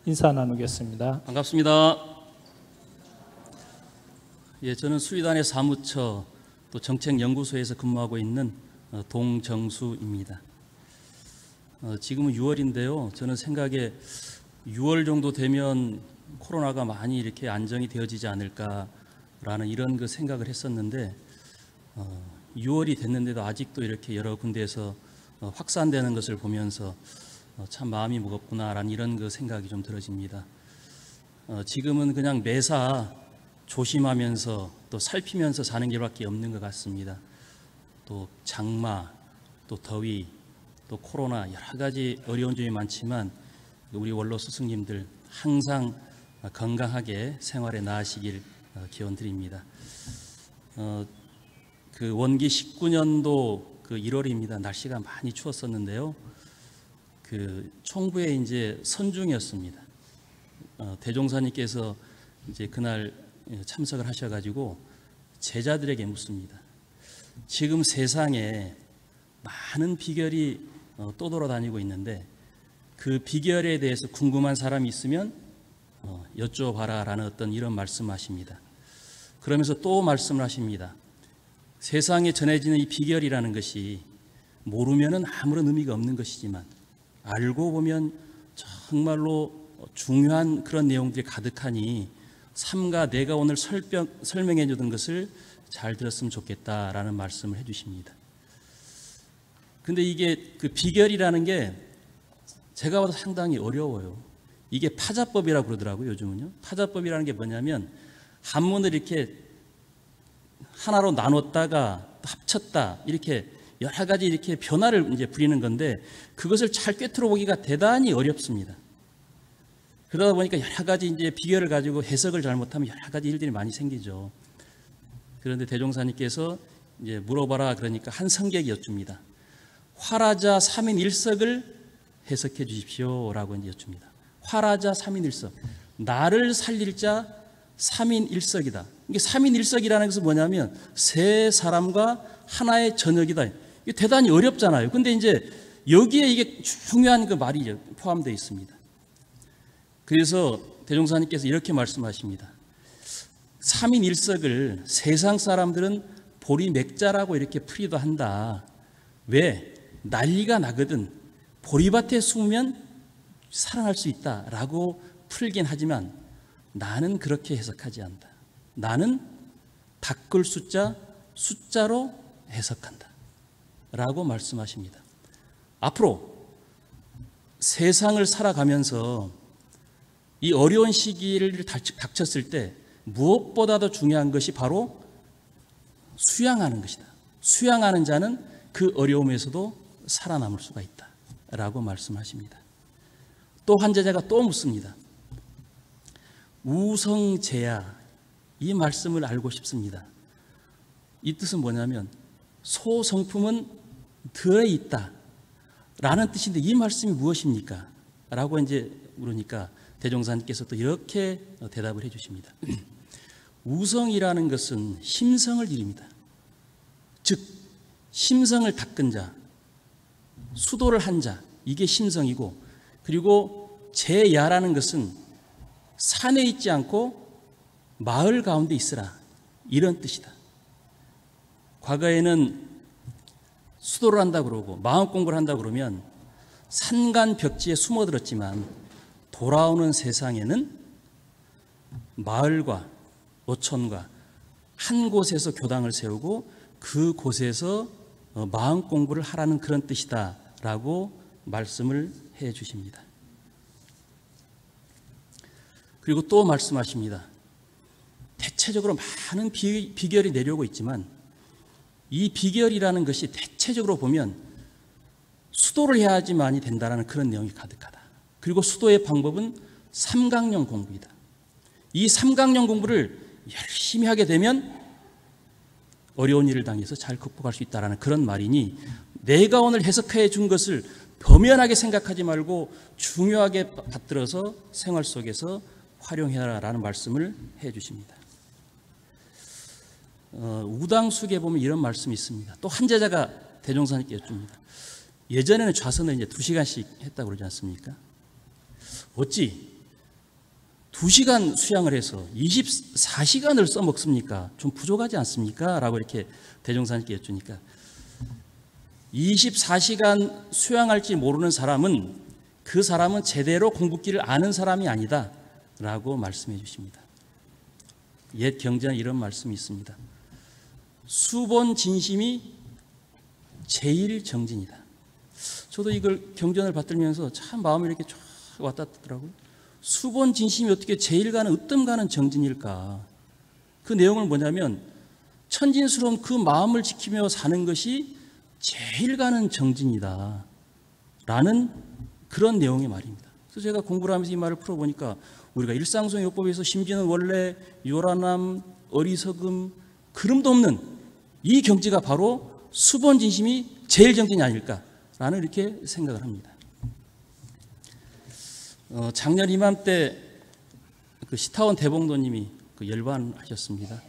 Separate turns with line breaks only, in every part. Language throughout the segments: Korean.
인사 나누겠습니다.
반갑습니다. 저는 수의단의 사무처 또 정책연구소에서 근무하고 있는 동정수입니다. 지금은 6월인데요. 저는 생각에 6월 정도 되면 코로나가 많이 이렇게 안정이 되어지지 않을까라는 이런 생각을 했었는데 6월이 됐는데도 아직도 이렇게 여러 군데에서 확산되는 것을 보면서 참 마음이 무겁구나라는 이런 생각이 좀 들어집니다. 지금은 그냥 매사 조심하면서 또 살피면서 사는 길밖에 없는 것 같습니다. 또 장마, 또 더위, 또 코로나 여러 가지 어려운 점이 많지만 우리 원로 스승님들 항상 건강하게 생활에 나아지길 기원 드립니다. 그 원기 19년도 1월입니다. 날씨가 많이 추웠었는데요. 총부에 이제 선중이었습니다. 대종사님께서 이제 그날 참석을 하셔가지고 제자들에게 묻습니다. 지금 세상에 많은 비결이 떠돌아다니고 있는데 그 비결에 대해서 궁금한 사람이 있으면 여쭤봐라 라는 어떤 이런 말씀하십니다. 그러면서 또 말씀을 하십니다. 세상에 전해지는 이 비결이라는 것이 모르면은 아무런 의미가 없는 것이지만 알고 보면 정말로 중요한 그런 내용들이 가득하니 삼가 내가 오늘 설명해 주던 것을 잘 들었으면 좋겠다라는 말씀을 해 주십니다. 근데 이게 그 비결이라는 게 제가 봐도 상당히 어려워요. 이게 파자법이라고 그러더라고요, 요즘은요. 파자법이라는 게 뭐냐면 한문을 이렇게 하나로 나눴다가 합쳤다 이렇게 여러 가지 이렇게 변화를 이제 부리는 건데 그것을 잘 꿰뚫어 보기가 대단히 어렵습니다. 그러다 보니까 여러 가지 이제 비결을 가지고 해석을 잘못하면 여러 가지 일들이 많이 생기죠. 그런데 대종사님께서 이제 물어봐라 그러니까 한 성객이 여쭙니다. 화라자 3인일석을 해석해 주십시오라고 이제 여쭙니다. 화라자 3인일석. 나를 살릴 자 3인일석이다. 이게 3인일석이라는 것은 뭐냐면 세 사람과 하나의 저녁이다. 이게 대단히 어렵잖아요. 근데 이제 여기에 이게 중요한 그 말이 포함되어 있습니다. 그래서 대종사님께서 이렇게 말씀하십니다. 3인일석을 세상 사람들은 보리맥자라고 이렇게 풀이도 한다. 왜? 난리가 나거든. 보리밭에 숨으면 살아날 수 있다라고 풀긴 하지만 나는 그렇게 해석하지 않는다. 나는 바꿀 숫자로 해석한다. 라고 말씀하십니다. 앞으로 세상을 살아가면서 이 어려운 시기를 닥쳤을 때 무엇보다도 중요한 것이 바로 수양하는 것이다. 수양하는 자는 그 어려움에서도 살아남을 수가 있다. 라고 말씀하십니다. 또 한 제자가 또 묻습니다. 우성제야 이 말씀을 알고 싶습니다. 이 뜻은 뭐냐면 소성품은 들어있다 라는 뜻인데 이 말씀이 무엇입니까? 라고 이제 물으니까 대종사님께서 또 이렇게 대답을 해 주십니다. 우성이라는 것은 심성을 이릅니다. 즉 심성을 닦은 자, 수도를 한 자, 이게 심성이고, 그리고 제야라는 것은 산에 있지 않고 마을 가운데 있으라, 이런 뜻이다. 과거에는 수도를 한다고 그러고 마음 공부를 한다고 그러면 산간 벽지에 숨어들었지만 돌아오는 세상에는 마을과 어촌과 한 곳에서 교당을 세우고 그 곳에서 마음 공부를 하라는 그런 뜻이다 라고 말씀을 해 주십니다. 그리고 또 말씀하십니다. 대체적으로 많은 비결이 내려오고 있지만 이 비결이라는 것이 대체적으로 보면 수도를 해야지만이 된다는 그런 내용이 가득하다. 그리고 수도의 방법은 삼강령 공부이다. 이 삼강령 공부를 열심히 하게 되면 어려운 일을 당해서 잘 극복할 수 있다는 그런 말이니 내가 오늘 해석해 준 것을 범연하게 생각하지 말고 중요하게 받들어서 생활 속에서 활용해라라는 말씀을 해 주십니다. 우당숙에 보면 이런 말씀이 있습니다. 또 한 제자가 대종사님께 여쭙니다. 예전에는 좌선을 이제 2시간씩 했다고 그러지 않습니까? 어찌 2시간 수양을 해서 24시간을 써먹습니까? 좀 부족하지 않습니까? 라고 이렇게 대종사님께 여쭈니까 24시간 수양할지 모르는 사람은 그 사람은 제대로 공부기를 아는 사람이 아니다 라고 말씀해 주십니다. 옛 경전에 이런 말씀이 있습니다. 수본 진심이 제일 정진이다. 저도 이걸 경전을 받들면서 참 마음이 이렇게 쫙 왔다 갔더라고요. 수본 진심이 어떻게 제일 가는 으뜸 가는 정진일까? 그 내용은 뭐냐면 천진스러운 그 마음을 지키며 사는 것이 제일 가는 정진이다 라는 그런 내용의 말입니다. 그래서 제가 공부를 하면서 이 말을 풀어보니까 우리가 일상성요법에서 심지어는 원래 요란함, 어리석음, 그름도 없는 이 경지가 바로 수본 진심이 제일 정진이 아닐까라는 이렇게 생각을 합니다. 작년 이맘때 그 시타원 대봉도님이 그 열반하셨습니다.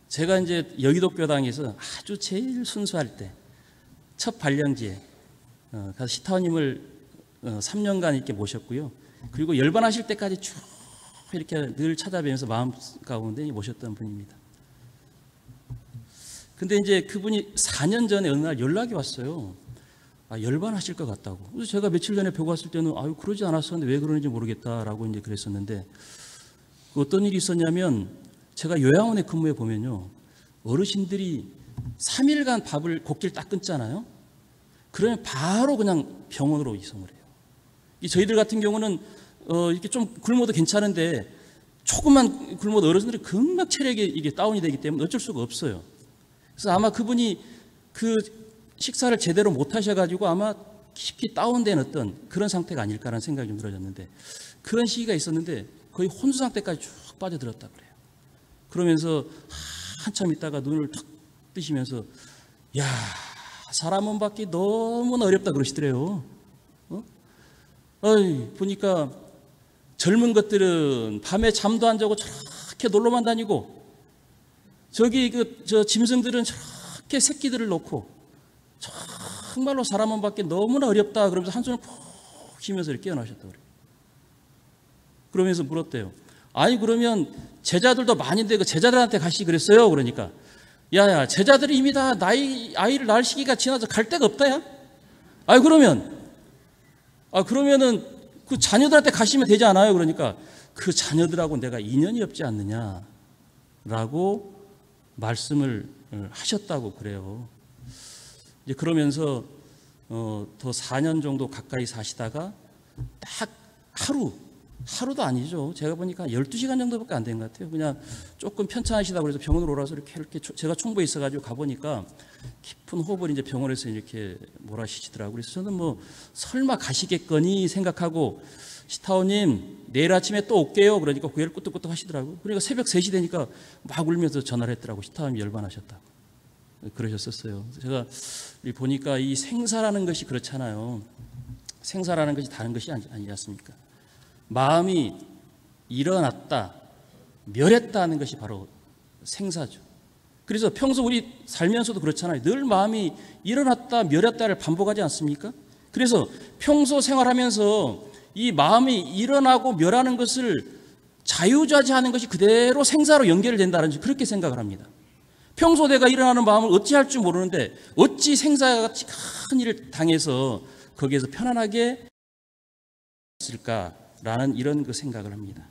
제가 이제 여의도 교당에서 아주 제일 순수할 때 첫 발령지에 가서 시타원님을 3년간 이렇게 모셨고요. 그리고 열반하실 때까지 쭉 이렇게 늘 찾아뵈면서 마음 가운데 모셨던 분입니다. 근데 이제 그분이 4년 전에 어느 날 연락이 왔어요. 열반하실 것 같다고. 그래서 제가 며칠 전에 뵈고 왔을 때는 아유 그러지 않았었는데 왜 그러는지 모르겠다라고 이제 그랬었는데 어떤 일이 있었냐면 제가 요양원에 근무해 보면요 어르신들이 3일간 밥을 곡기를 딱 끊잖아요. 그러면 바로 그냥 병원으로 이송을 해요. 저희들 같은 경우는 이렇게 좀 굶어도 괜찮은데 조금만 굶어도 어르신들이 금방 체력이 이게 다운이 되기 때문에 어쩔 수가 없어요. 그래서 아마 그분이 그 식사를 제대로 못 하셔가지고 아마 깊이 다운된 어떤 그런 상태가 아닐까라는 생각이 좀 들어졌는데 그런 시기가 있었는데 거의 혼수 상태까지 쭉 빠져들었다 그래요. 그러면서 한참 있다가 눈을 탁 뜨시면서 야 사람 몸 받기 너무나 어렵다 그러시더래요. 보니까 젊은 것들은 밤에 잠도 안 자고 저렇게 놀러만 다니고 저기 저 짐승들은 저렇게 새끼들을 놓고 정말로 사람 몸 받기 너무나 어렵다 그러면서 한숨을 푹 쉬면서 이렇게 깨어나셨다고 그래요. 그러면서 물었대요. 아니 그러면 제자들도 많은데 그 제자들한테 가시 그랬어요. 그러니까 야야 제자들이 이미 다 아이를 낳을 시기가 지나서 갈 데가 없다 야. 그러면은 그 자녀들한테 가시면 되지 않아요? 그러니까 그 자녀들하고 내가 인연이 없지 않느냐라고 말씀을 하셨다고 그래요. 이제 그러면서 더 4년 정도 가까이 사시다가 딱 하루도 아니죠. 제가 보니까 12시간 정도밖에 안 된 것 같아요. 그냥 조금 편찮으시다고 그래서 병원으로 오라서 이렇게 제가 총부에 있어가지고 가보니까 깊은 호흡을 이제 병원에서 이렇게 몰아쉬시더라고요. 그래서 저는 뭐 설마 가시겠거니 생각하고 시타오님 내일 아침에 또 올게요. 그러니까 고개를 끄덕끄덕 하시더라고요. 그러니까 새벽 3시 되니까 막 울면서 전화를 했더라고요. 시타오님 열반하셨다고. 그러셨었어요. 제가 보니까 이 생사라는 것이 그렇잖아요. 생사라는 것이 다른 것이 아니지 않습니까? 마음이 일어났다, 멸했다 하는 것이 바로 생사죠. 그래서 평소 우리 살면서도 그렇잖아요. 늘 마음이 일어났다, 멸했다를 반복하지 않습니까? 그래서 평소 생활하면서 이 마음이 일어나고 멸하는 것을 자유자재하는 것이 그대로 생사로 연결된다는 그렇게 생각을 합니다. 평소 내가 일어나는 마음을 어찌할 줄 모르는데 어찌 생사같이 큰 일을 당해서 거기에서 편안하게 있을까라는 이런 그 생각을 합니다.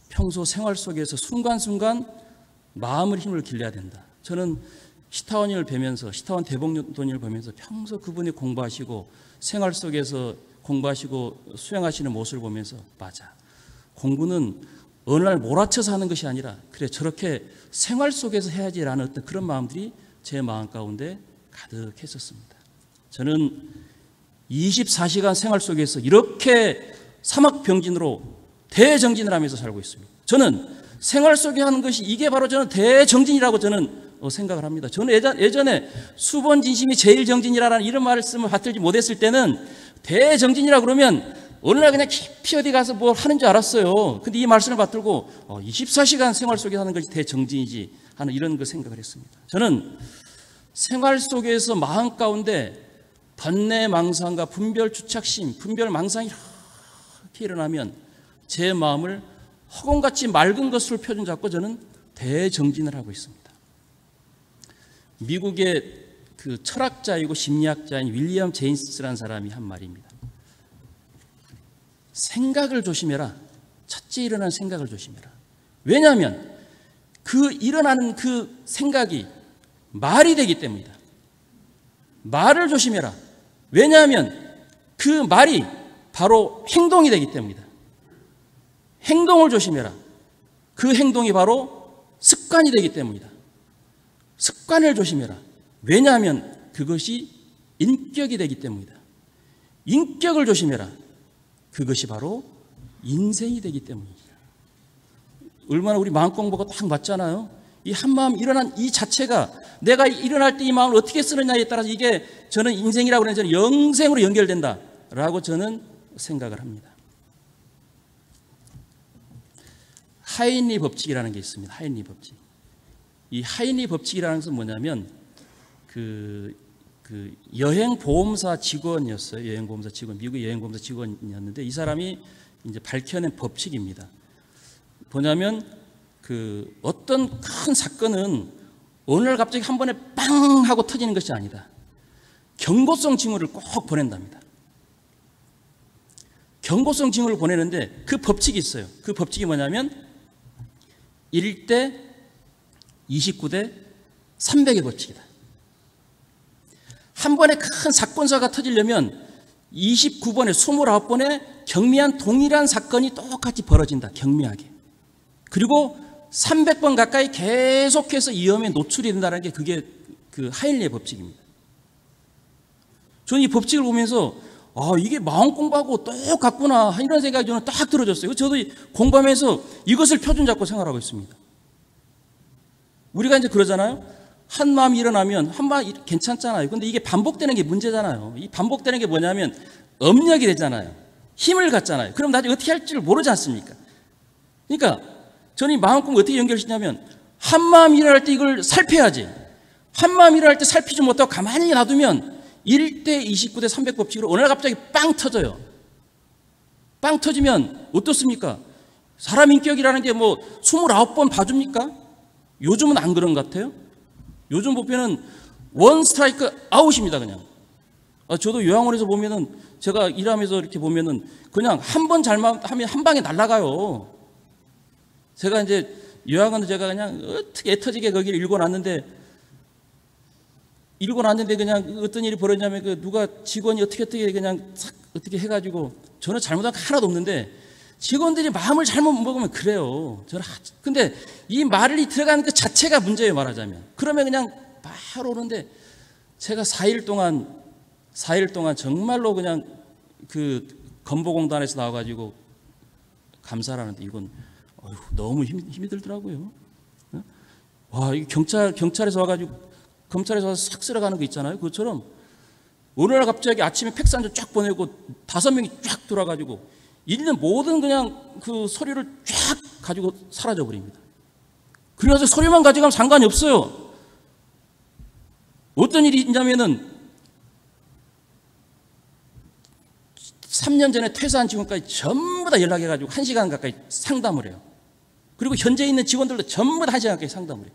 평소 생활 속에서 순간순간 마음을 힘을 길러야 된다. 저는 시타원을 뵈면서 시타원 대봉돈을 보면서 평소 그분이 공부하시고 생활 속에서 공부하시고 수행하시는 모습을 보면서 맞아. 공부는 어느 날 몰아쳐서 하는 것이 아니라 그래 저렇게 생활 속에서 해야지라는 어떤 그런 마음들이 제 마음 가운데 가득했었습니다. 저는 24시간 생활 속에서 이렇게 사막병진으로 대정진을 하면서 살고 있습니다. 저는 생활 속에 하는 것이 이게 바로 저는 대정진이라고 저는 생각을 합니다. 저는 예전에 수본진심이 제일 정진이라는 이런 말씀을 받들지 못했을 때는 대정진이라 그러면 어느 날 그냥 깊이 어디 가서 뭘 하는 줄 알았어요. 근데 이 말씀을 받들고 24시간 생활 속에 하는 것이 대정진이지 하는 이런 그 생각을 했습니다. 저는 생활 속에서 마음 가운데 번뇌 망상과 분별 주착심, 분별 망상이 이렇게 이렇게 일어나면 제 마음을 허공같이 맑은 것으로 표준 잡고 저는 대정진을 하고 있습니다. 미국의 그 철학자이고 심리학자인 윌리엄 제임스라는 사람이 한 말입니다. 생각을 조심해라. 첫째 일어나는 생각을 조심해라. 왜냐하면 그 일어나는 그 생각이 말이 되기 때문이다. 말을 조심해라. 왜냐하면 그 말이 바로 행동이 되기 때문이다. 행동을 조심해라. 그 행동이 바로 습관이 되기 때문이다. 습관을 조심해라. 왜냐하면 그것이 인격이 되기 때문이다. 인격을 조심해라. 그것이 바로 인생이 되기 때문이다. 얼마나 우리 마음 공부가 딱 맞잖아요. 이 한마음 일어난 이 자체가 내가 일어날 때 이 마음을 어떻게 쓰느냐에 따라서 이게 저는 인생이라고 하는 저는 영생으로 연결된다라고 저는 생각을 합니다. 하인리 법칙이라는 게 있습니다. 하인리 법칙. 이 하인리 법칙이라는 것은 뭐냐면 그 여행보험사 직원이었어요. 여행보험사 직원, 미국의 여행보험사 직원이었는데 이 사람이 이제 밝혀낸 법칙입니다. 뭐냐면 그 어떤 큰 사건은 어느 날 갑자기 한 번에 빵 하고 터지는 것이 아니다. 경고성 징후를 꼭 보낸답니다. 경고성 징후를 보내는데 그 법칙이 있어요. 그 법칙이 뭐냐면 1대 29대 300의 법칙이다. 한 번에 큰 사건사가 터지려면 29번에 29번에 경미한 동일한 사건이 똑같이 벌어진다. 경미하게. 그리고 300번 가까이 계속해서 위험에 노출이 된다는 게 그게 그 하일리의 법칙입니다. 저는 이 법칙을 보면서 이게 마음 공부하고 똑같구나 이런 생각이 저는 딱 들어졌어요. 저도 공부하면서 이것을 표준 잡고 생활하고 있습니다. 우리가 이제 그러잖아요. 한 마음이 일어나면 한 마음이 괜찮잖아요. 근데 이게 반복되는 게 문제잖아요. 이 반복되는 게 뭐냐면 업력이 되잖아요. 힘을 갖잖아요. 그럼 나중에 어떻게 할 줄 모르지 않습니까? 그러니까 저는 이 마음 공부 어떻게 연결시냐면 한 마음이 일어날 때 이걸 살펴야지. 한 마음이 일어날 때 살피지 못하고 가만히 놔두면 1대 29대 300 법칙으로 어느 날 갑자기 빵 터져요. 빵 터지면 어떻습니까? 사람 인격이라는 게 뭐 29번 봐줍니까? 요즘은 안 그런 것 같아요. 요즘 보면은 원 스트라이크 아웃입니다, 그냥. 저도 요양원에서 보면은 제가 일하면서 이렇게 보면은 그냥 한 번 잘못하면 한 방에 날아가요. 제가 이제 요양원을 제가 그냥 어떻게 애터지게 거기를 읽어놨는데 그냥 어떤 일이 벌어지냐면 그 누가 직원이 어떻게 그냥 싹 어떻게 해가지고 저는 잘못한 거 하나도 없는데 직원들이 마음을 잘못 먹으면 그래요. 저는 근데 이 말이 들어가는 그 자체가 문제예요, 말하자면. 그러면 그냥 바로 오는데 제가 4일 동안 정말로 그냥 그 건보공단에서 나와가지고 감사를 하는데 이건 너무 힘이 들더라고요. 와, 이 경찰에서 와가지고 검찰에서 와서 싹 쓸어가는 거 있잖아요. 그것처럼 어느 날 갑자기 아침에 팩스한줄 쫙 보내고 5명이 쫙 돌아가지고 있는 모든 그냥 그 서류를 쫙 가지고 사라져 버립니다. 그래서 서류만 가져가면 상관이 없어요. 어떤 일이 있냐면은 3년 전에 퇴사한 직원까지 전부 다 연락해가지고 1시간 가까이 상담을 해요. 그리고 현재 있는 직원들도 전부 다 1시간 가까이 상담을 해요.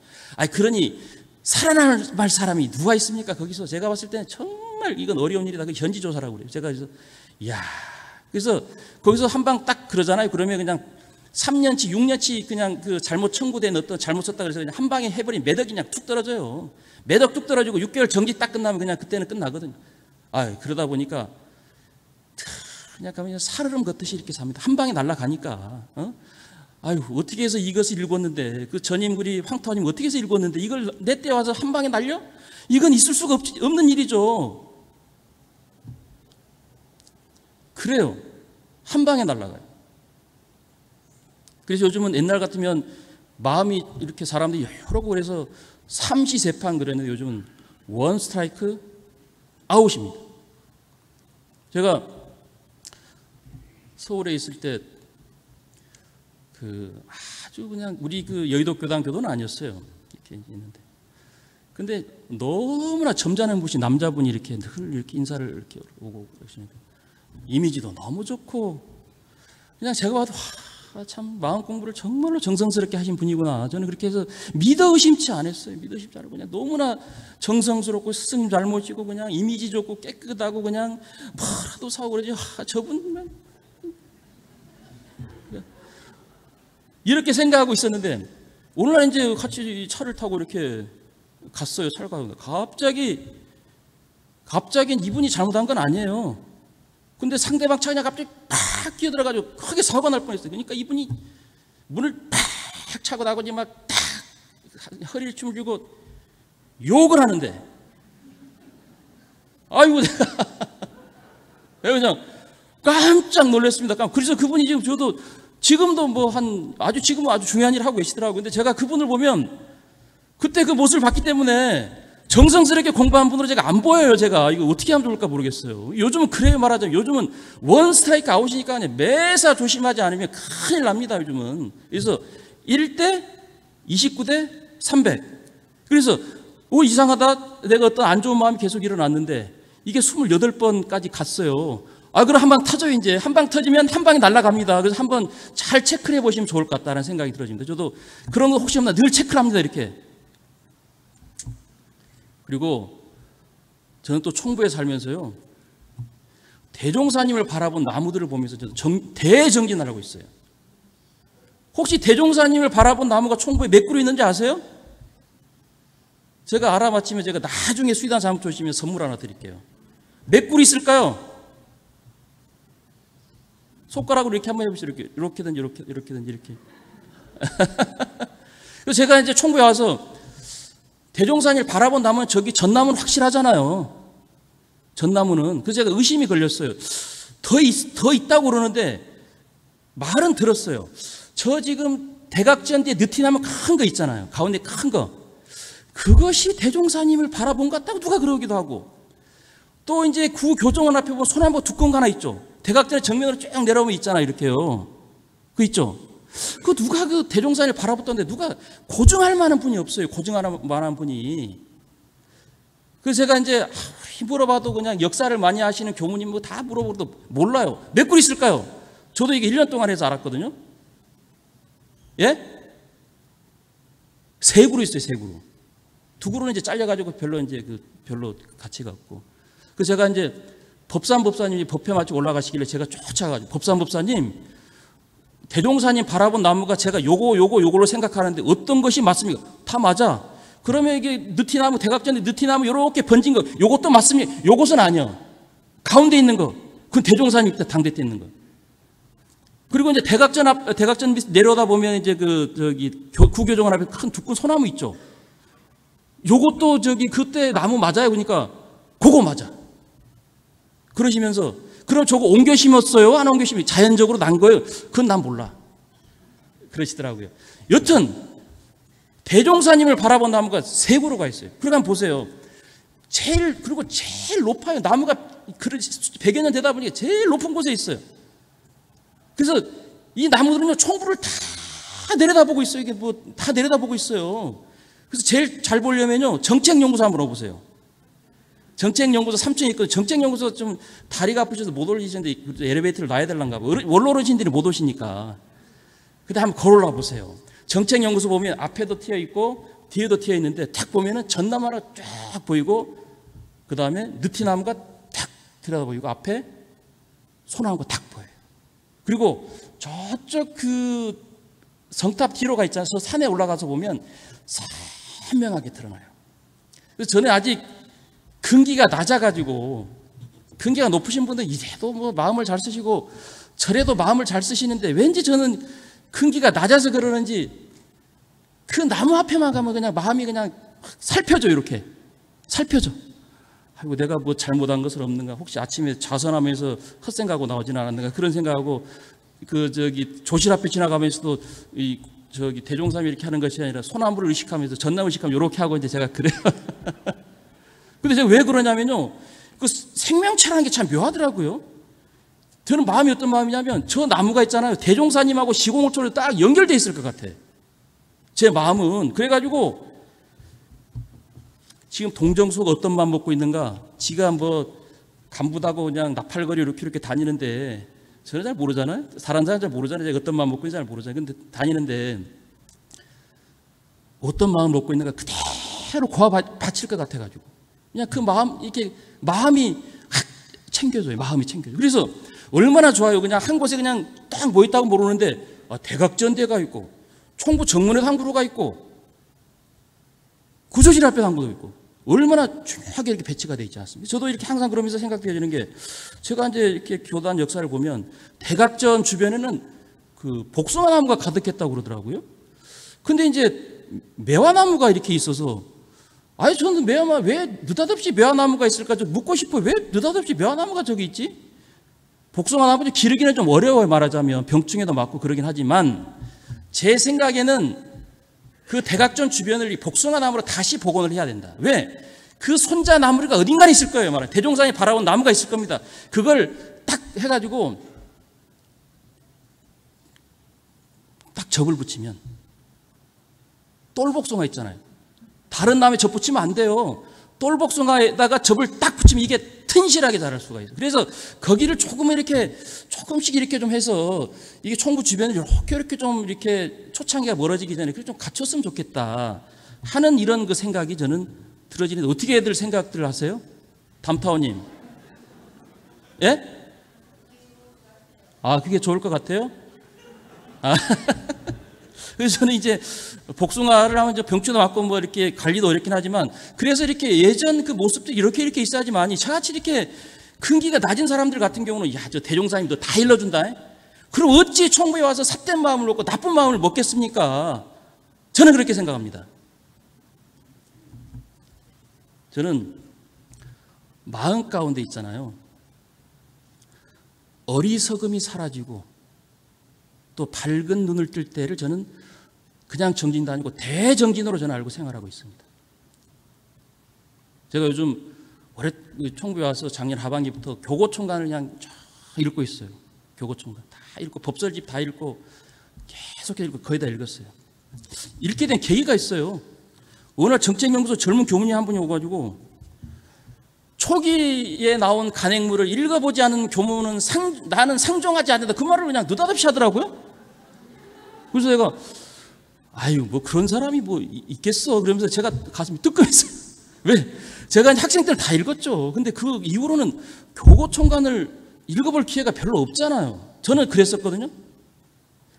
그러니 살아날 사람이 누가 있습니까? 거기서 제가 봤을 때는 정말 이건 어려운 일이다. 그 현지 조사라고 그래요. 제가 그래서 거기서 한 방 딱 그러잖아요. 그러면 그냥 3년치, 6년치 그냥 그 잘못 청구된 어떤 잘못 썼다 그래서 그냥 한 방에 해버린 매덕이 그냥 툭 떨어져요. 매덕 뚝 떨어지고 6개월 정지 딱 끝나면 그냥 그때는 끝나거든요. 그러다 보니까 그냥 살얼음 걷듯이 이렇게 삽니다. 한 방에 날아가니까. 어떻게 해서 이것을 읽었는데 그 전임구리 황토님 어떻게 해서 읽었는데 이걸 내 때 와서 한 방에 날려? 이건 있을 수가 없는 일이죠. 그래요. 한 방에 날아가요. 그래서 요즘은 옛날 같으면 마음이 이렇게 사람들이 여러 그래서 삼시세판 그랬는데 요즘은 원 스트라이크 아웃입니다. 제가 서울에 있을 때 아주 그냥 우리 그 여의도 교단교도는 아니었어요. 이렇게 있는데. 근데 너무나 점잖은 분이 남자분이 이렇게 늘 이렇게 인사를 이렇게 오고 그러시니까 이미지도 너무 좋고 그냥 제가 봐도 참 마음 공부를 정말로 정성스럽게 하신 분이구나. 저는 그렇게 해서 믿어 의심치 않았어요. 믿어 의심치 않고 그냥 너무나 정성스럽고 스승님 잘 모시고 그냥 이미지 좋고 깨끗하고 그냥 뭐라도 사고 그러지. 저분 이렇게 생각하고 있었는데 오늘날 이제 같이 차를 타고 이렇게 갔어요. 차를 가고 갑자기 이분이 잘못한 건 아니에요. 근데 상대방 차가 그냥 갑자기 팍 끼어들어가지고 크게 사고가 날 뻔했어요. 그러니까 이분이 문을 팍 차고 나고 이제 막 탁 허리를 춤을 주고 욕을 하는데, 아이고 내가 그냥 깜짝 놀랐습니다. 그래서 그분이 지금 저도 지금도 지금은 아주 중요한 일을 하고 계시더라고요. 근데 제가 그분을 보면 그때 그 모습을 봤기 때문에 정성스럽게 공부한 분으로 제가 안 보여요. 제가 이거 어떻게 하면 좋을까 모르겠어요. 요즘은 그래요. 말하자면 요즘은 원 스트라이크 아웃이니까 그냥 매사 조심하지 않으면 큰일 납니다. 요즘은. 그래서 1대 29대 300. 그래서 이상하다. 내가 어떤 안 좋은 마음이 계속 일어났는데 이게 28번까지 갔어요. 그럼 한 방 터져요. 이제 한 방 터지면 한 방이 날아갑니다. 그래서 한번 잘 체크를 해보시면 좋을 것 같다는 생각이 들어집니다. 저도 그런 거 혹시 없나 늘 체크를 합니다. 이렇게. 그리고 저는 또 총부에 살면서요, 대종사님을 바라본 나무들을 보면서 저도 대정진을 하고 있어요. 혹시 대종사님을 바라본 나무가 총부에 몇 그루 있는지 아세요? 제가 알아맞히면 제가 나중에 수의단 사무처 오시면 선물 하나 드릴게요. 몇 그루 있을까요? 손가락으로 이렇게 한번 해보시죠. 이렇게든지 이렇게든지 이렇게. 그래서 제가 이제 총부에 와서 대종산을 바라본 나무는 저기 전나무는 확실하잖아요. 전나무는. 그래서 제가 의심이 걸렸어요. 더 있다고 그러는데 말은 들었어요. 저 지금 대각전 뒤에 느티나무 큰 거 있잖아요. 가운데 큰 거. 그것이 대종사님을 바라본 것 같다고 누가 그러기도 하고, 또 이제 구교정원 앞에 보면 소나무 두꺼운 거 하나 있죠. 대각전에 정면으로 쭉 내려오면 있잖아요. 이렇게요. 그거 있죠. 그 누가 그 대종산을 바라봤던데 누가 고증할 만한 분이 없어요. 고증할 만한 분이. 그래서 제가 이제 물어봐도 그냥 역사를 많이 하시는 교무님 뭐 다 물어보도 몰라요. 몇 그루 있을까요? 저도 이게 1년 동안 해서 알았거든요. 예? 3그루 있어요. 3그루. 2그루는 이제 잘려가지고 별로 가치가 없고. 그래서 제가 이제 법사님이 법회 마치고 올라가시길래 제가 쫓아가지고, 법사님, 대종사님 바라본 나무가 제가 요걸로 생각하는데 어떤 것이 맞습니까? 다 맞아. 그러면 이게 느티나무, 대각전에 느티나무 이렇게 번진 거, 요것도 맞습니까? 요것은 아니야. 가운데 있는 거, 그건 대종사님 당대 때 있는 거. 그리고 이제 대각전 밑 내려다 보면 이제 구교정원 앞에 큰 두꺼운 소나무 있죠. 요것도 그때 나무 맞아요. 그러니까 그거 맞아. 그러시면서 그럼 저거 옮겨 심었어요? 안 옮겨 심었어요? 자연적으로 난 거예요? 그건 난 몰라. 그러시더라고요. 여튼 대종사님을 바라본 나무가 3그루가 있어요. 그러니까 보세요. 그리고 제일 높아요. 나무가 100여 년 되다 보니까 제일 높은 곳에 있어요. 그래서 이 나무들은요, 총부를 다 내려다보고 있어요. 이게 다 내려다보고 있어요. 그래서 제일 잘 보려면요, 정책연구소 한번 와보세요. 정책연구소 3층에 있거든요. 정책연구소 좀 다리가 아프셔서 못 올리시는데 엘리베이터를 놔야 될란가 봐. 원로 어르신들이 못 오시니까. 그때 한번 걸어올라 보세요. 정책연구소 보면 앞에도 튀어 있고 뒤에도 튀어 있는데 탁 보면은 전나무 하나 쫙 보이고, 그 다음에 느티나무가 탁 들여다 보이고, 앞에 소나무가 탁 보여요. 그리고 저쪽 성탑 뒤로가 있잖아요. 저 산에 올라가서 보면 선명하게 드러나요. 그래서 저는 아직 근기가 낮아가지고, 근기가 높으신 분들 이래도 마음을 잘 쓰시고 저래도 마음을 잘 쓰시는데, 왠지 저는 근기가 낮아서 그러는지 그 나무 앞에만 가면 그냥 마음이 그냥 살펴져. 이렇게 살펴져. 아이고, 내가 잘못한 것은 없는가, 혹시 아침에 자선하면서 헛생각하고 나오진 않았는가, 그런 생각하고 조실 앞에 지나가면서도 대종삼이 이렇게 하는 것이 아니라 소나무를 의식하면서 전나무 의식하면 이렇게 하고 이제 제가 그래요. 근데 제가 왜 그러냐면요, 그 생명체라는 게 참 묘하더라고요. 저는 마음이 어떤 마음이냐면, 저 나무가 있잖아요. 대종사님하고 시공호초로 딱 연결되어 있을 것 같아. 제 마음은. 그래가지고 지금 동정수가 어떤 마음 먹고 있는가, 지가 간부다고 그냥 나팔거리 이렇게 다니는데 저는 잘 모르잖아요. 다른 사람 잘 모르잖아요. 제가 어떤 마음 먹고 있는지 잘 모르잖아요. 근데 다니는데 어떤 마음을 먹고 있는가 그대로 고아 바칠 것 같아가지고 그냥 그 마음 이렇게 마음이 챙겨줘요. 마음이 챙겨줘요. 그래서 얼마나 좋아요. 그냥 한 곳에 그냥 딱 모였다고 모르는데 대각전대가 있고 총부 정문에 한 그루가 있고 구조실 앞에 한 그루가 있고 얼마나 중요하게 이렇게 배치가 되어 있지 않습니까? 저도 이렇게 항상 그러면서 생각되어지는 게 제가 이제 이렇게 교단 역사를 보면 대각전 주변에는 그 복숭아 나무가 가득했다고 그러더라고요. 근데 이제 매화나무가 이렇게 있어서 아니 저는 왜 느닷없이 매화나무가 있을까 좀 묻고 싶어요. 왜 느닷없이 매화나무가 저기 있지? 복숭아 나무 기르기는 좀 어려워요. 말하자면 병충해도 맞고 그러긴 하지만 제 생각에는 그 대각전 주변을 이 복숭아 나무로 다시 복원을 해야 된다. 왜? 그 손자 나무가 어딘가에 있을 거예요. 말하면 대종산이 바라본 나무가 있을 겁니다. 그걸 딱 해가지고 딱 접을 붙이면 똘복숭아 있잖아요. 다른 나무에 접 붙이면 안 돼요. 똘복숭아에다가 접을 딱 붙이면 이게 튼실하게 자랄 수가 있어요. 그래서 거기를 조금씩 이렇게 좀 해서 이게 총부 주변을 이렇게 좀 이렇게 초창기가 멀어지기 전에 그걸 좀 갖췄으면 좋겠다 하는 이런 그 생각이 저는 들어지는데 어떻게 애들 생각들을 하세요? 담타오님. 예? 그게 좋을 것 같아요? 그래서 저는 이제 복숭아를 하면 이제 병추도 맞고 뭐 이렇게 관리도 어렵긴 하지만 그래서 이렇게 예전 그 모습도 이렇게 있어야지만이 저같이 이렇게 근기가 낮은 사람들 같은 경우는 저 대종사님도 다 일러준다. 그럼 어찌 총부에 와서 삿된 마음을 먹고 나쁜 마음을 먹겠습니까? 저는 그렇게 생각합니다. 저는 마음 가운데 있잖아요. 어리석음이 사라지고 또 밝은 눈을 뜰 때를 저는 그냥 정진도 아니고 대정진으로 저는 알고 생활하고 있습니다. 제가 요즘 올해 총부에 와서 작년 하반기부터 교고총관을 그냥 쫙 읽고 있어요. 교고총관 다 읽고 법설집 다 읽고 계속 읽고 거의 다 읽었어요. 읽게 된 계기가 있어요. 어느 날 정책연구소 젊은 교문이 한 분이 오가지고 초기에 나온 간행물을 읽어보지 않은 교문은 나는 상종하지 않는다. 그 말을 그냥 느닷없이 하더라고요. 그래서 내가 뭐 그런 사람이 뭐 있겠어. 그러면서 제가 가슴이 뜨끔했어요. 왜? 제가 학생 때를 다 읽었죠. 근데 그 이후로는 교고총관을 읽어볼 기회가 별로 없잖아요. 저는 그랬었거든요.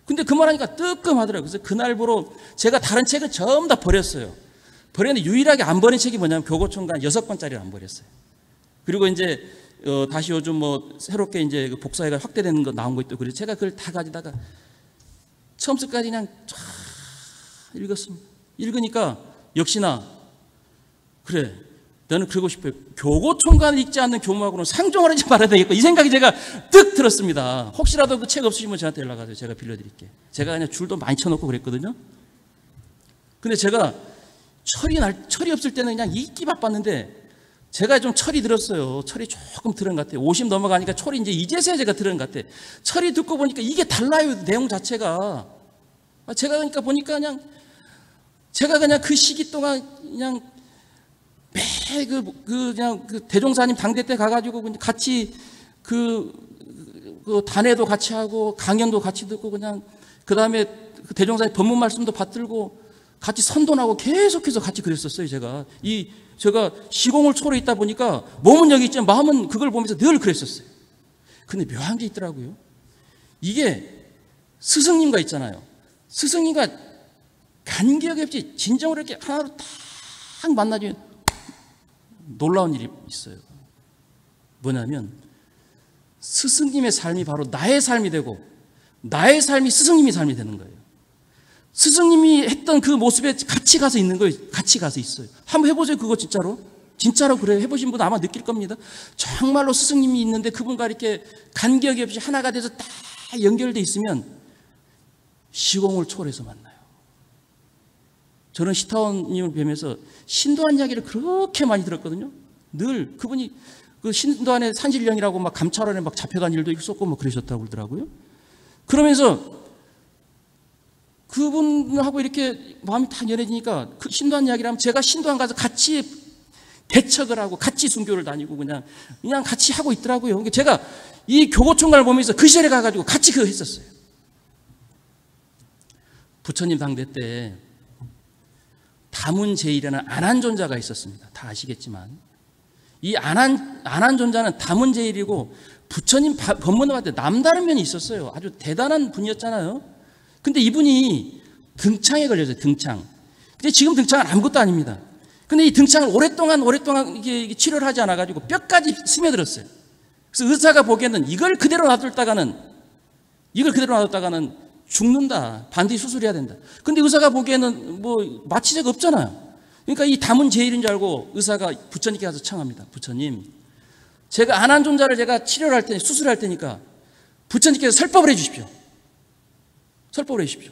근데 그 말하니까 뜨끔하더라고요. 그래서 그날부로 제가 다른 책을 전부 다 버렸어요. 버렸는데 유일하게 안 버린 책이 뭐냐면 교고총관 6권짜리를 안 버렸어요. 그리고 이제 다시 요즘 뭐 새롭게 이제 복사회가 확대되는 거 나온 거 있고 그래서 제가 그걸 다 가지다가 처음부터까지 그냥 쫙 읽었습니다. 읽으니까 역시나 그래 너는 그러고 싶어요. 교고총관을 읽지 않는 교무하고는 상종을 하지 말아야 되겠고 이 생각이 제가 뜰 들었습니다. 혹시라도 그 책 없으시면 저한테 연락하세요. 제가 빌려드릴게요. 제가 그냥 줄도 많이 쳐놓고 그랬거든요. 근데 제가 철이 없을 때는 그냥 읽기 바빴는데 제가 좀 철이 들었어요. 철이 조금 들은 것 같아요. 50 넘어가니까 철이 이제서야 제가 들은 것 같아요. 철이 듣고 보니까 이게 달라요. 내용 자체가. 제가 그러니까 보니까 제가 그냥 그 시기 동안 그냥 매 그냥 그 대종사님 당대 때 가가지고 같이 그 단회도 같이 하고 강연도 같이 듣고 그냥 그 다음에 그 대종사님 법문 말씀도 받들고 같이 선도하고 계속해서 같이 그랬었어요. 제가 시공을 초월해 있다 보니까 몸은 여기 있지만 마음은 그걸 보면서 늘 그랬었어요. 근데 묘한 게 있더라고요. 이게 스승님과 있잖아요. 스승님과 간격이 없이 진정으로 이렇게 하나로 딱 만나주면 놀라운 일이 있어요. 뭐냐면 스승님의 삶이 바로 나의 삶이 되고 나의 삶이 스승님의 삶이 되는 거예요. 스승님이 했던 그 모습에 같이 가서 있는 거예요. 같이 가서 있어요. 한번 해보세요. 그거 진짜로 그래요. 해보신 분 아마 느낄 겁니다. 정말로 스승님이 있는데 그분과 이렇게 간격이 없이 하나가 돼서 딱 연결돼 있으면 시공을 초월해서 만나요. 저는 시타원님을 뵈면서 신도한 이야기를 그렇게 많이 들었거든요. 늘 그분이 그 신도안의 산신령이라고 막 감찰원에 막 잡혀간 일도 있었고 뭐 그러셨다고 그러더라고요. 그러면서 그분하고 이렇게 마음이 다 연해지니까 그 신도한 이야기를 하면 제가 신도안 가서 같이 개척을 하고 같이 순교를 다니고 그냥 같이 하고 있더라고요. 그러니까 제가 이 교구총괄을 보면서 그 시절에 가가지고 같이 그거 했었어요. 부처님 당대 때 다문제일이라는 안한존자가 있었습니다. 다 아시겠지만 이 안한존자는 다문제일이고 부처님 법문을 받을 때 남다른 면이 있었어요. 아주 대단한 분이었잖아요. 근데 이분이 등창에 걸려서 등창. 근데 지금 등창은 아무것도 아닙니다. 근데 이 등창을 오랫동안 이게 치료를 하지 않아가지고 뼈까지 스며들었어요. 그래서 의사가 보기에는 이걸 그대로 놔뒀다가는 죽는다. 반드시 수술해야 된다. 근데 의사가 보기에는 뭐 마취제가 없잖아요. 그러니까 이 담은 제일인 줄 알고 의사가 부처님께 가서 청합니다. 부처님, 제가 안한존자를 제가 치료를 할 테니 수술할 테니까 부처님께서 설법을 해 주십시오. 설법을 해 주십시오.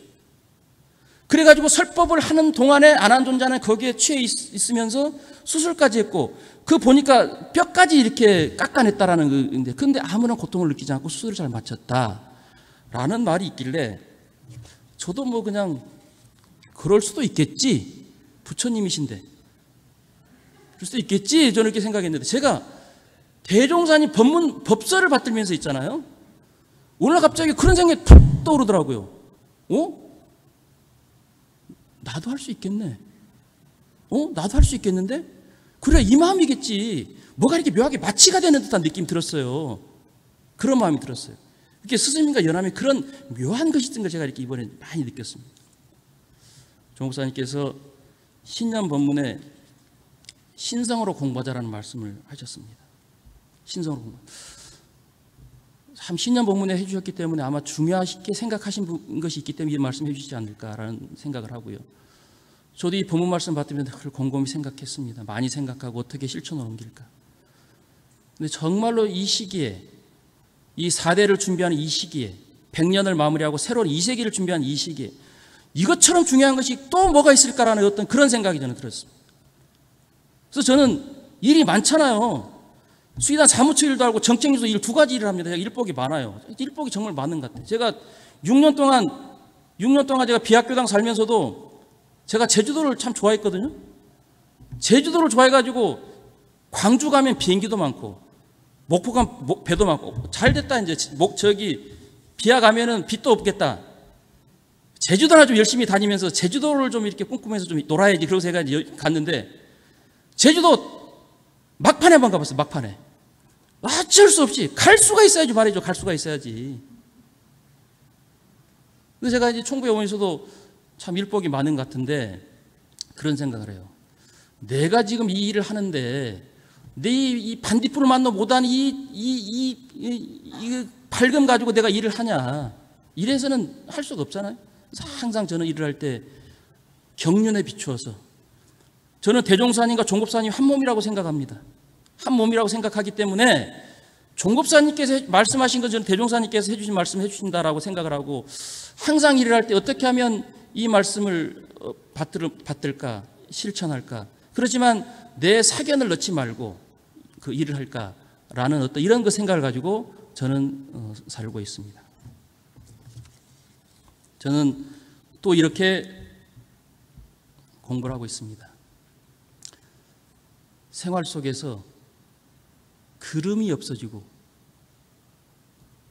그래가지고 설법을 하는 동안에 안한존자는 거기에 취해 있으면서 수술까지 했고 그 보니까 뼈까지 이렇게 깎아냈다라는 건데 근데 아무런 고통을 느끼지 않고 수술을 잘 마쳤다라는 말이 있길래 저도 뭐 그냥 그럴 수도 있겠지. 부처님이신데 그럴 수도 있겠지. 저는 이렇게 생각했는데 제가 대종사님 법설을 받들면서 있잖아요. 오늘 갑자기 그런 생각이 툭 떠오르더라고요. 나도 할 수 있겠네. 나도 할 수 있겠는데? 그래, 이 마음이겠지. 뭐가 이렇게 묘하게 마취가 되는 듯한 느낌이 들었어요. 그런 마음이 들었어요. 이렇게 스승님과 연함이 그런 묘한 것이 있던 걸 제가 이렇게 이번에 많이 느꼈습니다. 조 목사님께서 신년 법문에 신성으로 공부하자라는 말씀을 하셨습니다. 신성으로 공부. 참 신년 법문에 해주셨기 때문에 아마 중요하게 생각하신 것이 있기 때문에 이 말씀 해주시지 않을까라는 생각을 하고요. 저도 이 법문 말씀 받으면서 그걸 곰곰이 생각했습니다. 많이 생각하고 어떻게 실천을 옮길까. 근데 정말로 이 시기에 이 4대를 준비하는 이 시기에 100년을 마무리하고 새로운 2세기를 준비하는 이 시기에 이것처럼 중요한 것이 또 뭐가 있을까라는 어떤 그런 생각이 저는 들었습니다. 그래서 저는 일이 많잖아요. 수의단 사무처 일도 하고 정책유소 일 2가지 일을 합니다. 제가 일복이 많아요. 일복이 정말 많은 것 같아요. 제가 6년 동안 제가 비학교당 살면서도 제가 제주도를 참 좋아했거든요. 제주도를 좋아해가지고 광주 가면 비행기도 많고 목포 가면 배도 많고 잘 됐다 이제 비하 가면은 빚도 없겠다. 제주도나 좀 열심히 다니면서 제주도를 좀 이렇게 꿈꾸면서 좀 놀아야지 그러고 제가 갔는데 제주도 막판에 한번 가봤어요. 막판에. 어쩔 수 없이 갈 수가 있어야지 말이죠. 갈 수가 있어야지. 그래서 제가 이제 총부에 오면서도 참 일복이 많은 것 같은데 그런 생각을 해요. 내가 지금 이 일을 하는데 내 이 반딧불을 만나 못한 이 밝음 가지고 내가 일을 하냐. 이래서는 할 수가 없잖아요. 그래서 항상 저는 일을 할 때 경륜에 비추어서 저는 대종사님과 종법사님 한 몸이라고 생각합니다. 한 몸이라고 생각하기 때문에 종법사님께서 말씀하신 것 저는 대종사님께서 해주신 말씀을 해주신다라고 생각을 하고 항상 일을 할 때 어떻게 하면 이 말씀을 받들까 실천할까 그렇지만 내 사견을 넣지 말고 그 일을 할까라는 어떤 이런 그 생각을 가지고 저는 살고 있습니다. 저는 또 이렇게 공부를 하고 있습니다. 생활 속에서 그름이 없어지고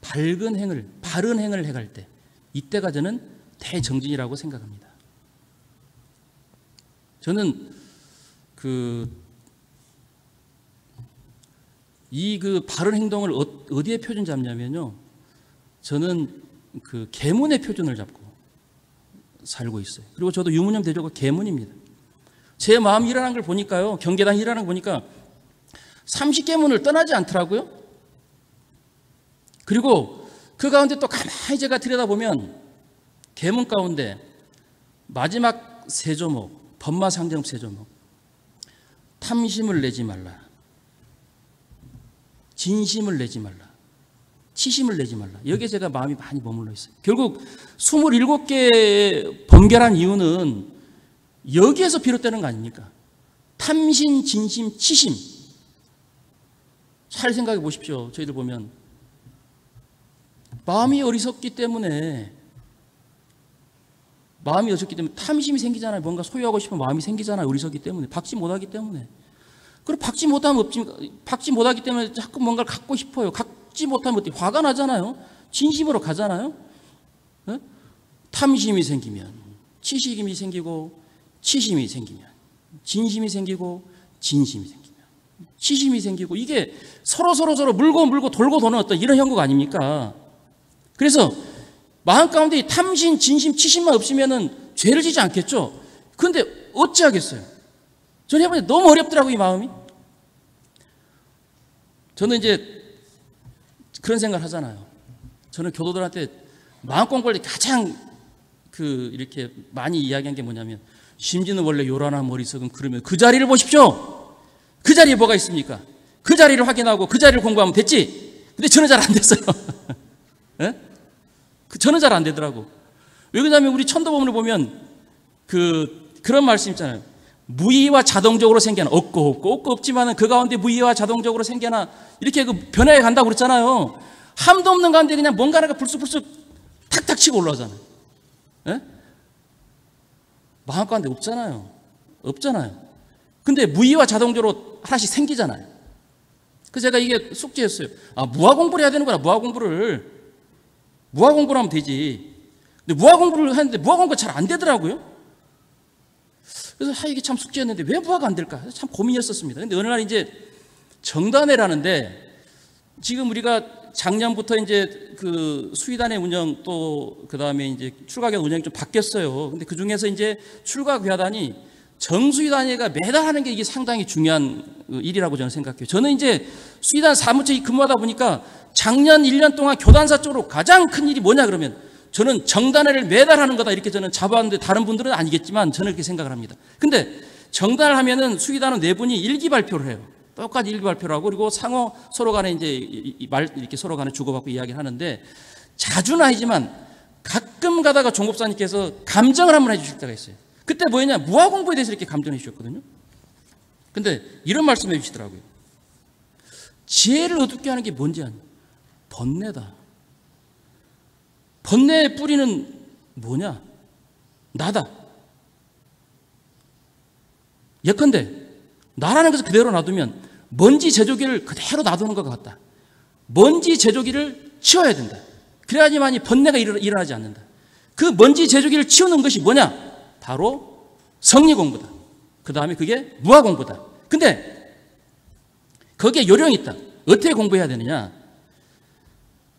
바른 행을 해갈 때 이때가 저는 대정진이라고 생각합니다. 저는 이 바른 행동을 어디에 표준 잡냐면요. 저는 그 계문의 표준을 잡고 살고 있어요. 그리고 저도 유무념 대조가 계문입니다. 제 마음이 일어난 걸 보니까요. 경계당이 일어난 걸 보니까 30계문을 떠나지 않더라고요. 그리고 그 가운데 또 가만히 제가 들여다보면 계문 가운데 마지막 세 조목, 법마상정법 세 조목, 탐심을 내지 말라, 진심을 내지 말라, 치심을 내지 말라. 여기에 제가 마음이 많이 머물러 있어요. 결국 27개의 범결한 이유는 여기에서 비롯되는 거 아닙니까? 탐심, 진심, 치심. 잘 생각해 보십시오. 저희들 보면 마음이 어리석기 때문에 탐심이 생기잖아요. 뭔가 소유하고 싶은 마음이 생기잖아요. 어리석기 때문에 박지 못하기 때문에 그리고 박지 못하기 때문에 자꾸 뭔가를 갖고 싶어요. 갖지 못하면 어떻게 화가 나잖아요. 진심으로 가잖아요. 네? 탐심이 생기면 치식임이 생기고, 치심이 생기면 진심이 생기고, 진심이 생기면 치심이 생기고, 이게 서로 물고 돌고 도는 어떤 이런 형국 아닙니까? 그래서 마음 가운데 탐심, 진심, 치심만 없으면은 죄를 지지 않겠죠. 그런데 어찌하겠어요? 저는 해보니 너무 어렵더라고요, 이 마음이. 저는 이제 그런 생각을 하잖아요. 저는 교도들한테 마음 공부할 때 가장 이렇게 많이 이야기한 게 뭐냐면, 심지는 원래 요란한 머릿속은 그러면 그 자리를 보십시오. 그 자리에 뭐가 있습니까? 그 자리를 확인하고 그 자리를 공부하면 됐지. 근데 저는 잘 안 됐어요. 네? 저는 잘 안 되더라고. 왜 그러냐면 우리 천도법문을 보면 그런 말씀 있잖아요. 무의와 자동적으로 생겨나, 없고 없지만은 그 가운데 무의와 자동적으로 생겨나, 이렇게 변화해 간다고 그랬잖아요. 함도 없는 가운데 그냥 뭔가가 불쑥 탁탁 치고 올라오잖아요. 예? 마음 가운데 없잖아요. 근데 무의와 자동적으로 하나씩 생기잖아요. 그래서 제가 이게 숙제였어요. 무화 공부를 해야 되는구나. 무화 공부를 하면 되지. 근데 무화 공부를 하는데 무화 공부가 잘 안 되더라고요. 그래서 이게 참 숙제였는데 왜 무화가 안 될까? 참 고민이었었습니다. 근데 어느 날 이제 정단회라는데, 지금 우리가 작년부터 이제 수의단의 운영, 또 그다음에 이제 출가교단 운영이 좀 바뀌었어요. 근데 그 중에서 이제 출가교단이 정수의단회가 매달 하는 게 이게 상당히 중요한 일이라고 저는 생각해요. 저는 이제 수의단 사무처에 근무하다 보니까 작년 1년 동안 교단사 쪽으로 가장 큰 일이 뭐냐 그러면, 저는 정단회를 매달 하는 거다 이렇게 저는 잡았는데, 다른 분들은 아니겠지만 저는 이렇게 생각을 합니다. 근데 정단을 하면은 수의단은 네 분이 일기 발표를 해요. 똑같이 일기 발표를 하고, 그리고 상호 서로 간에 이제 이렇게 서로 간에 주고받고 이야기를 하는데, 자주는 아니지만 가끔 가다가 종법사님께서 감정을 한번 해주실 때가 있어요. 그때 뭐였냐, 무화 공부에 대해서 이렇게 감정해 주셨거든요. 근데 이런 말씀해 주시더라고요. 지혜를 어둡게 하는 게 뭔지 아냐? 번뇌다. 번뇌의 뿌리는 뭐냐? 나다. 예컨대 나라는 것을 그대로 놔두면 먼지 제조기를 그대로 놔두는 것 같다. 먼지 제조기를 치워야 된다. 그래야지만이 번뇌가 일어나지 않는다. 그 먼지 제조기를 치우는 것이 뭐냐? 바로 성리 공부다. 그 다음에 그게 무화 공부다. 근데 거기에 요령이 있다. 어떻게 공부해야 되느냐?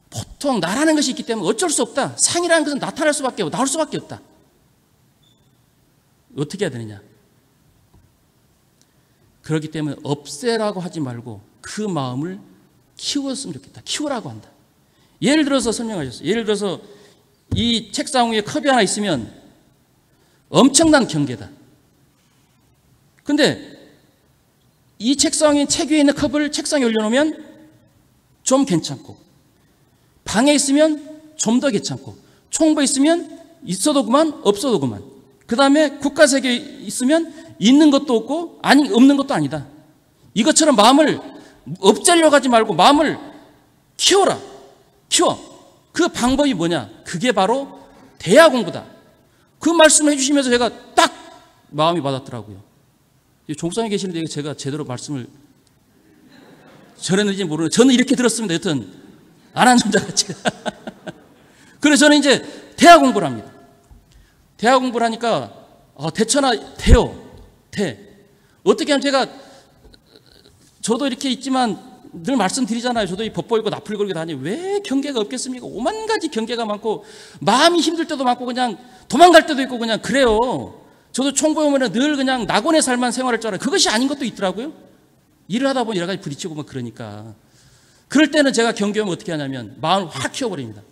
보통 나라는 것이 있기 때문에 어쩔 수 없다. 상이라는 것은 나타날 수밖에 없고 나올 수밖에 없다. 어떻게 해야 되느냐? 그렇기 때문에 없애라고 하지 말고 그 마음을 키웠으면 좋겠다. 키우라고 한다. 예를 들어서 설명하셨어요. 예를 들어서 이 책상 위에 컵이 하나 있으면 엄청난 경계다. 근데 이 책상에, 책 위에 있는 컵을 책상에 올려놓으면 좀 괜찮고, 방에 있으면 좀 더 괜찮고, 총부에 있으면 있어도 그만, 없어도 그만. 그 다음에 국가세계에 있으면 있는 것도 없고 없는 것도 아니다. 이것처럼 마음을 없애려고 하지 말고 마음을 키워라. 키워. 그 방법이 뭐냐? 그게 바로 대화 공부다. 그 말씀을 해주시면서 제가 딱 마음이 받았더라고요. 종상에 계시는데 제가 제대로 말씀을 전했는지 모르는데, 저는 이렇게 들었습니다. 여튼 안 한 남자같이. 그래서 저는 이제 대화 공부를 합니다. 대화 공부를 하니까 대처나 돼요. 어떻게 하면 저도 이렇게 있지만 늘 말씀드리잖아요. 저도 이 법보 읽고 나풀 걸고 다니. 왜 경계가 없겠습니까? 오만 가지 경계가 많고, 마음이 힘들 때도 많고, 그냥 도망갈 때도 있고, 그냥 그래요. 저도 총부에 오면 늘 그냥 낙원의 삶만 생활할 줄 알아요. 그것이 아닌 것도 있더라고요. 일을 하다 보면 여러 가지 부딪히고 막 그러니까. 그럴 때는 제가 경계하면 어떻게 하냐면 마음을 확 키워버립니다.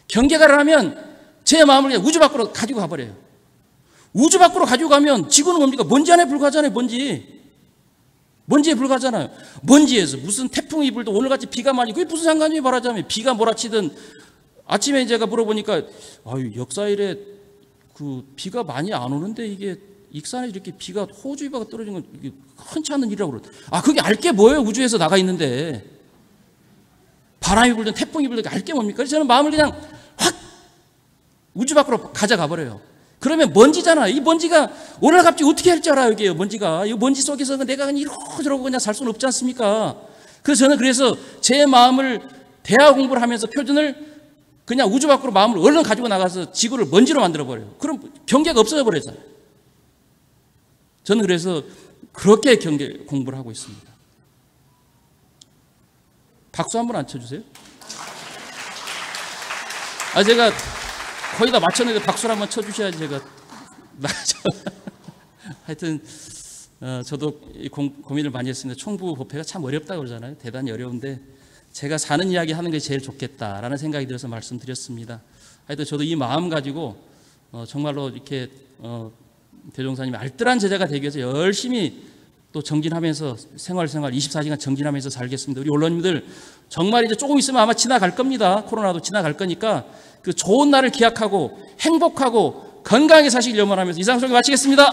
경계가를 하면 제 마음을 그냥 우주 밖으로 가지고 가버려요. 우주 밖으로 가지고 가면 지구는 뭡니까? 먼지 안에 불과하잖아요. 먼지에 불과하잖아요. 먼지에서 무슨 태풍이 불도 오늘같이 비가 많이, 그게 무슨 상관이에요? 말하자면 비가 몰아치든. 아침에 제가 물어보니까 역사 이래 비가 많이 안 오는데 이게 익산에 이렇게 비가 호우주의보가 떨어진 건 이게 흔치 않은 일이라고 그러더라고요. 그게 알게 뭐예요? 우주에서 나가 있는데 바람이 불든 태풍이 불든 알게 뭡니까? 그래서 저는 마음을 그냥 확 우주 밖으로 가져가 버려요. 그러면 먼지잖아. 이 먼지가 오늘 갑자기 어떻게 할 줄 알아요, 이게 먼지가. 이 먼지 속에서 내가 그냥 이러저러고 그냥 살 수는 없지 않습니까? 그래서 저는 제 마음을 대화 공부를 하면서 표준을 그냥 우주 밖으로 마음을 얼른 가지고 나가서 지구를 먼지로 만들어버려요. 그럼 경계가 없어져 버렸잖아요. 저는 그래서 그렇게 경계 공부를 하고 있습니다. 박수 한번 안 쳐주세요? 제가 거의 다 맞췄는데 박수를 한번 쳐주셔야지 제가 하여튼 저도 고민을 많이 했습니다. 총부법회가 참 어렵다고 그러잖아요. 대단히 어려운데 제가 사는 이야기 하는 게 제일 좋겠다라는 생각이 들어서 말씀드렸습니다. 하여튼 저도 이 마음 가지고 정말로 이렇게 대종사님이 알뜰한 제자가 되기 위해서 열심히 또 정진하면서 생활 24시간 정진하면서 살겠습니다. 우리 언론님들 정말 이제 조금 있으면 아마 지나갈 겁니다. 코로나도 지나갈 거니까 그 좋은 날을 기약하고 행복하고 건강하게 사시길 염원하면서 이상 소개 마치겠습니다.